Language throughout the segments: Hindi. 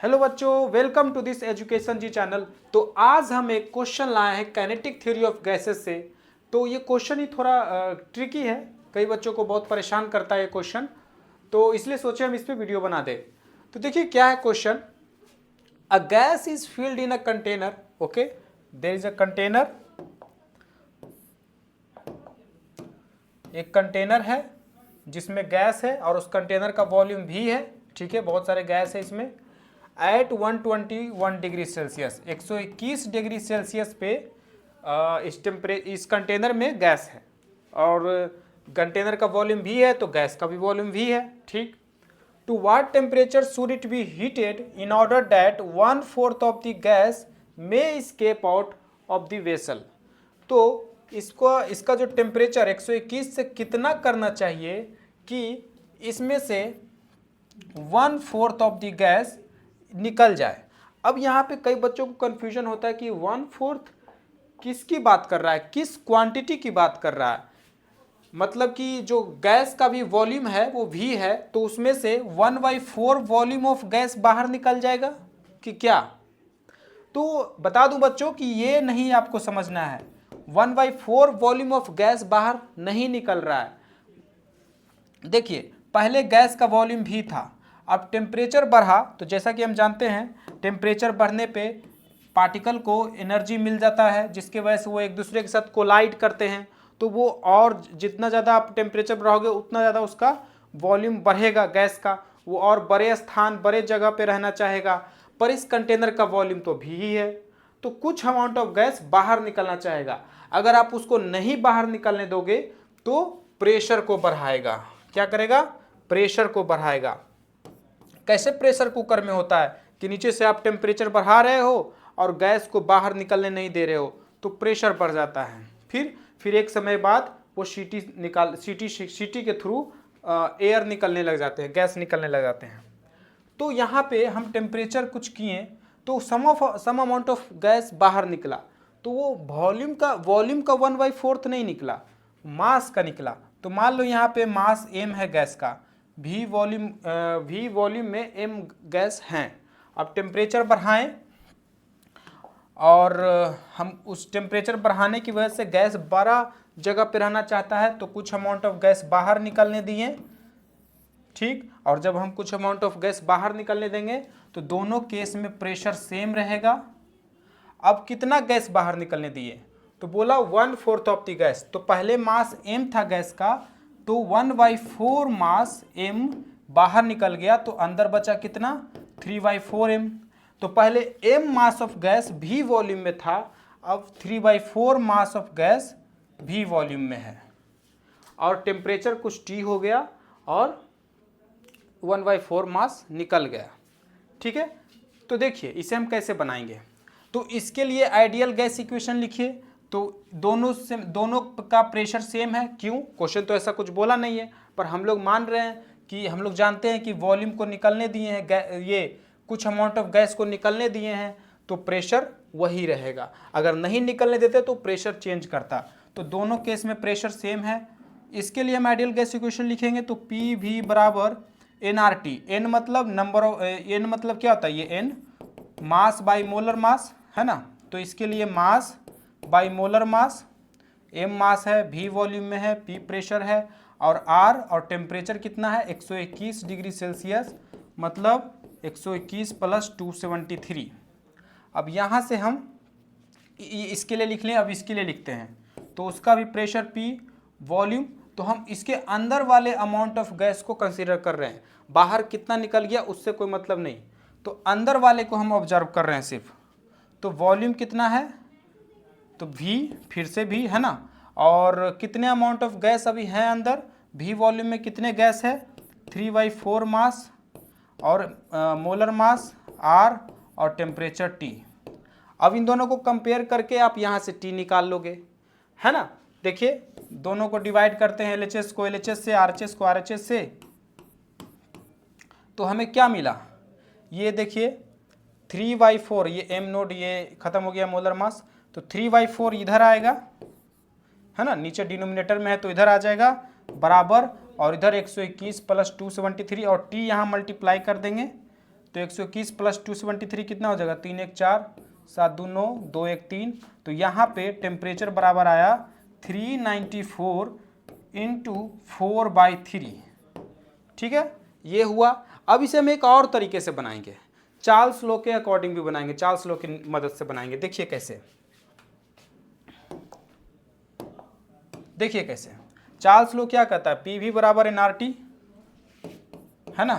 हेलो बच्चों, welcome to this education G channel. तो आज हम एक क्वेश्चन लाए हैं काइनेटिक थ्योरी ऑफ गैसेस से। तो ये क्वेश्चन ही थोड़ा ट्रिकी है, कई बच्चों को बहुत परेशान करता है ये क्वेश्चन, तो इसलिए सोचे हम इस पे वीडियो बना दें। तो देखिए क्या है question. A gas is filled in a container, okay, there is a container, एक कंटेनर है जिसमें गैस है और उस कंटेनर का वॉल्यूम भी है, ठीक है, बहुत सारे गैस है इसमें। At 121 degree Celsius, 121 degree Celsius पे इस कंटेनर में गैस है और कंटेनर का वॉल्यूम भी है तो गैस का भी वॉल्यूम भी है, ठीक। To what temperature should it be heated in order that 1/4 of the gas may escape out of the vessel. तो इसका जो टेम्परेचर 121 से कितना करना चाहिए कि इसमें से 1/4 ऑफ द गैस निकल जाए। अब यहाँ पे कई बच्चों को कंफ्यूजन होता है कि 1/4 किसकी बात कर रहा है, किस क्वांटिटी की बात कर रहा है। मतलब कि जो गैस का भी वॉल्यूम है वो भी है, तो उसमें से 1/4 वॉल्यूम ऑफ गैस बाहर निकल जाएगा कि क्या। तो बता दूं बच्चों कि ये नहीं आपको समझना है, 1/4 वॉल्यूम ऑफ गैस बाहर नहीं निकल रहा है। देखिए पहले गैस का वॉल्यूम भी था, अब टेम्परेचर बढ़ा तो जैसा कि हम जानते हैं टेम्परेचर बढ़ने पे पार्टिकल को एनर्जी मिल जाता है, जिसके वजह से वो एक दूसरे के साथ कोलाइड करते हैं। तो वो और जितना ज़्यादा आप टेम्परेचर बढ़ाओगे उतना ज़्यादा उसका वॉल्यूम बढ़ेगा गैस का, वो और बड़े स्थान बड़े जगह पे रहना चाहेगा। पर इस कंटेनर का वॉल्यूम तो भी ही है, तो कुछ अमाउंट ऑफ गैस बाहर निकलना चाहेगा। अगर आप उसको नहीं बाहर निकलने दोगे तो प्रेशर को बढ़ाएगा। क्या करेगा? प्रेशर को बढ़ाएगा। कैसे प्रेशर कुकर में होता है कि नीचे से आप टेम्परेचर बढ़ा रहे हो और गैस को बाहर निकलने नहीं दे रहे हो, तो प्रेशर बढ़ जाता है। फिर एक समय बाद वो सीटी के थ्रू एयर निकलने लग जाते हैं, गैस निकलने लग जाते हैं। तो यहाँ पे हम टेम्परेचर कुछ किए तो सम अमाउंट ऑफ गैस बाहर निकला, तो वो वॉल्यूम का 1/4 नहीं निकला, मास का निकला। तो मान लो यहाँ पे मास m है गैस का, v वॉल्यूम में m गैस हैं। अब टेम्परेचर बढ़ाएं और हम उस टेम्परेचर बढ़ाने की वजह से गैस बड़ा जगह पे रहना चाहता है, तो कुछ अमाउंट ऑफ गैस बाहर निकलने दिए, ठीक। और जब हम कुछ अमाउंट ऑफ गैस बाहर निकलने देंगे तो दोनों केस में प्रेशर सेम रहेगा। अब कितना गैस बाहर निकलने दिए, तो बोला 1/4 ऑफ द गैस। तो पहले मास m था गैस का, तो 1/4 मास m बाहर निकल गया, तो अंदर बचा कितना, 3/4 m। तो पहले m mass of gas v volume में था, अब 3/4 mass of gas v volume में है और टेम्परेचर कुछ T हो गया और 1/4 मास निकल गया, ठीक है। तो देखिए इसे हम कैसे बनाएंगे। तो इसके लिए आइडियल गैस इक्वेशन लिखिए। तो दोनों का प्रेशर सेम है, क्यों, क्वेश्चन तो ऐसा कुछ बोला नहीं है, पर हम लोग मान रहे हैं कि हम लोग जानते हैं कि वॉल्यूम को निकलने दिए हैं, ये कुछ अमाउंट ऑफ गैस को निकलने दिए हैं, तो प्रेशर वही रहेगा। अगर नहीं निकलने देते तो प्रेशर चेंज करता। तो दोनों केस में प्रेशर सेम है। इसके लिए हम आइडियल गैस इक्वेशन लिखेंगे तो पी वी बराबर nRT। n मतलब नंबर ऑफ, n मतलब क्या होता है, ये n mass by molar mass है ना। तो इसके लिए mass by molar mass, m मास है, v वॉल्यूम में है, p प्रेशर है और r और टेम्परेचर कितना है 121 डिग्री सेल्सियस, मतलब 121 + 273। अब यहाँ से हम इसके लिए लिख लें, अब इसके लिए लिखते हैं तो उसका भी प्रेशर p, वॉल्यूम। तो हम इसके अंदर वाले अमाउंट ऑफ गैस को कंसीडर कर रहे हैं, बाहर कितना निकल गया उससे कोई मतलब नहीं, तो अंदर वाले को हम ऑब्जर्व कर रहे हैं सिर्फ। तो वॉल्यूम कितना है, तो v, फिर से v है ना, और कितने अमाउंट ऑफ गैस अभी है अंदर, v वॉल्यूम में कितने गैस है, 3/4 मास और मोलर मास r और टेम्परेचर T। अब इन दोनों को कंपेयर करके आप यहाँ से T निकाल लोगे, है ना। देखिए दोनों को डिवाइड करते हैं, LHS को LHS से, RHS को RHS से, तो हमें क्या मिला, ये देखिए 3/4, ये m नोड ये खत्म हो गया मोलर मास, तो 3/4 इधर आएगा, है ना, नीचे डिनोमिनेटर में है तो इधर आ जाएगा बराबर, और इधर 121 + 273 और T यहाँ मल्टीप्लाई कर देंगे तो 121 प्लस 273 कितना हो जाएगा, 3 1 4, 7 2 9, 2 1 3। तो यहाँ पे टेम्परेचर बराबर आया 394 इंटू 4/3। ठीक है, ये हुआ। अब इसे हम एक और तरीके से बनाएंगे, चार्ल्स लॉ के अकॉर्डिंग भी बनाएंगे, चार्ल्स लॉ की मदद से बनाएंगे। देखिए कैसे, देखिए कैसे। चार्ल्स लॉ क्या कहता है, पी वी बराबर एनआरटी, है ना।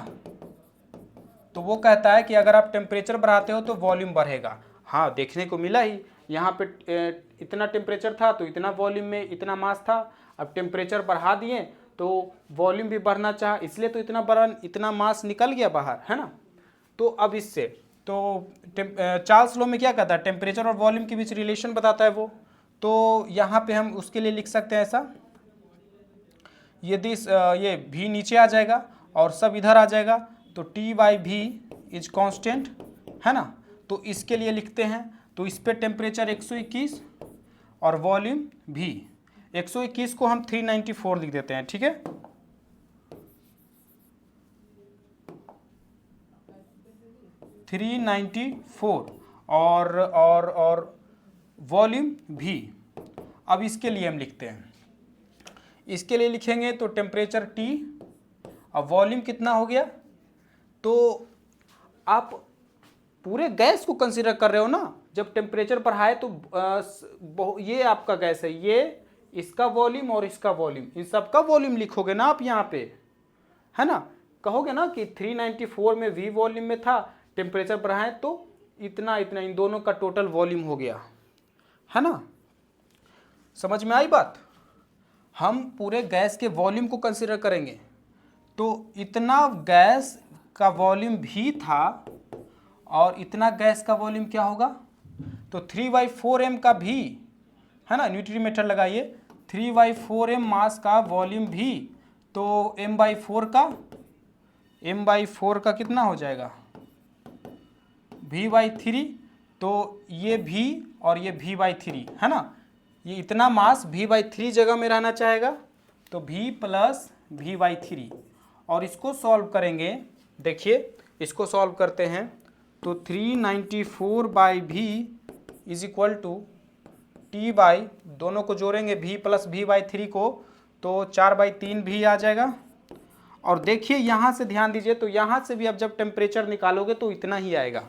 तो वो कहता है कि अगर आप टेम्परेचर बढ़ाते हो तो वॉल्यूम बढ़ेगा। हाँ, देखने को मिला ही, यहाँ पे इतना टेम्परेचर था तो इतना वॉल्यूम में इतना मास था। अब टेम्परेचर बढ़ा दिए तो वॉल्यूम भी बढ़ना चाहा, इसलिए तो इतना मास निकल गया बाहर, है ना। तो अब इससे तो चार्ल्स लॉ में क्या कहता है, टेम्परेचर और वॉल्यूम के बीच रिलेशन बताता है वो। तो यहाँ पे हम उसके लिए लिख सकते हैं ऐसा, यदि ये v नीचे आ जाएगा और सब इधर आ जाएगा तो T/V इज कांस्टेंट, है ना। तो इसके लिए लिखते हैं, तो इस पे टेम्परेचर 121 और वॉल्यूम v। 121 को हम 394 लिख देते हैं, ठीक है। और वॉल्यूम v। अब इसके लिए हम लिखते हैं, इसके लिए लिखेंगे तो टेम्परेचर T, अब वॉल्यूम कितना हो गया। तो आप पूरे गैस को कंसीडर कर रहे हो ना, जब टेम्परेचर बढ़ाए तो ये आपका गैस है, ये इसका वॉल्यूम और इसका वॉल्यूम, इन सब का वॉल्यूम लिखोगे ना आप यहाँ पे, है ना। कहोगे ना कि 394 में V वॉल्यूम में था, टेम्परेचर बढ़ाए तो इतना इतना, इन दोनों का टोटल वॉल्यूम हो गया, है ना। समझ में आई बात। हम पूरे गैस के वॉल्यूम को कंसीडर करेंगे, तो इतना गैस का वॉल्यूम भी था और इतना गैस का वॉल्यूम क्या होगा, तो 3/4m का भी, है ना, न्यूटन मीटर लगाइए, 3/4m मास का वॉल्यूम भी, तो m/4 का कितना हो जाएगा, v/3। तो ये v और ये v/3, है ना। ये इतना मास v/3 जगह में रहना चाहेगा, तो v प्लस v/3। और इसको सॉल्व करेंगे, देखिए इसको सॉल्व करते हैं तो 394/v is equal to T by, दोनों को जोड़ेंगे v प्लस v/3 को, तो 4/3 भी आ जाएगा। और देखिए यहाँ से ध्यान दीजिए, तो यहाँ से भी अब जब टेम्परेचर निकालोगे तो इतना ही आएगा,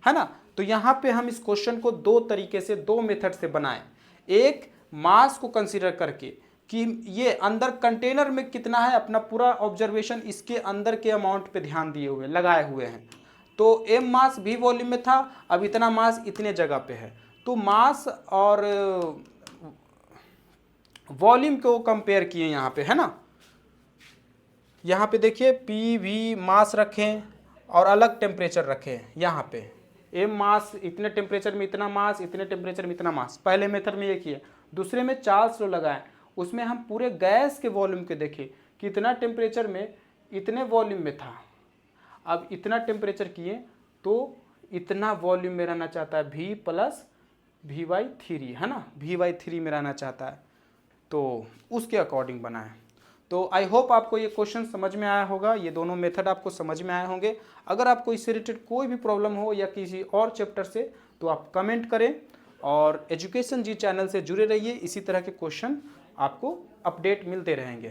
है ना। तो यहाँ पे हम इस क्वेश्चन को दो तरीके से, दो मेथड से बनाएं। एक मास को कंसीडर करके कि ये अंदर कंटेनर में कितना है, अपना पूरा ऑब्जर्वेशन इसके अंदर के अमाउंट पे ध्यान दिए हुए, लगाए हुए हैं। तो m मास v वॉल्यूम में था, अब इतना मास इतने जगह पे है, तो मास और वॉल्यूम को कंपेयर किए यहाँ पे, है ना। यहाँ पे देखिए PV मास रखें और अलग टेम्परेचर रखें, यहाँ पे m मास इतने टेम्परेचर में इतना मास, इतने टेम्परेचर में इतना मास, पहले मेथड में ये किया। दूसरे में चार्ल्स लॉ लगाएं, उसमें हम पूरे गैस के वॉल्यूम के देखें कि इतना टेम्परेचर में इतने वॉल्यूम में था, अब इतना टेम्परेचर किए तो इतना वॉल्यूम में रहना चाहता है, v प्लस v/3, है ना, v/3 में रहना चाहता है, तो उसके अकॉर्डिंग बनाएं। तो आई होप आपको ये क्वेश्चन समझ में आया होगा, ये दोनों मेथड आपको समझ में आए होंगे। अगर आपको इससे रिलेटेड कोई भी प्रॉब्लम हो या किसी और चैप्टर से, तो आप कमेंट करें और एजुकेशन जी चैनल से जुड़े रहिए, इसी तरह के क्वेश्चन आपको अपडेट मिलते रहेंगे।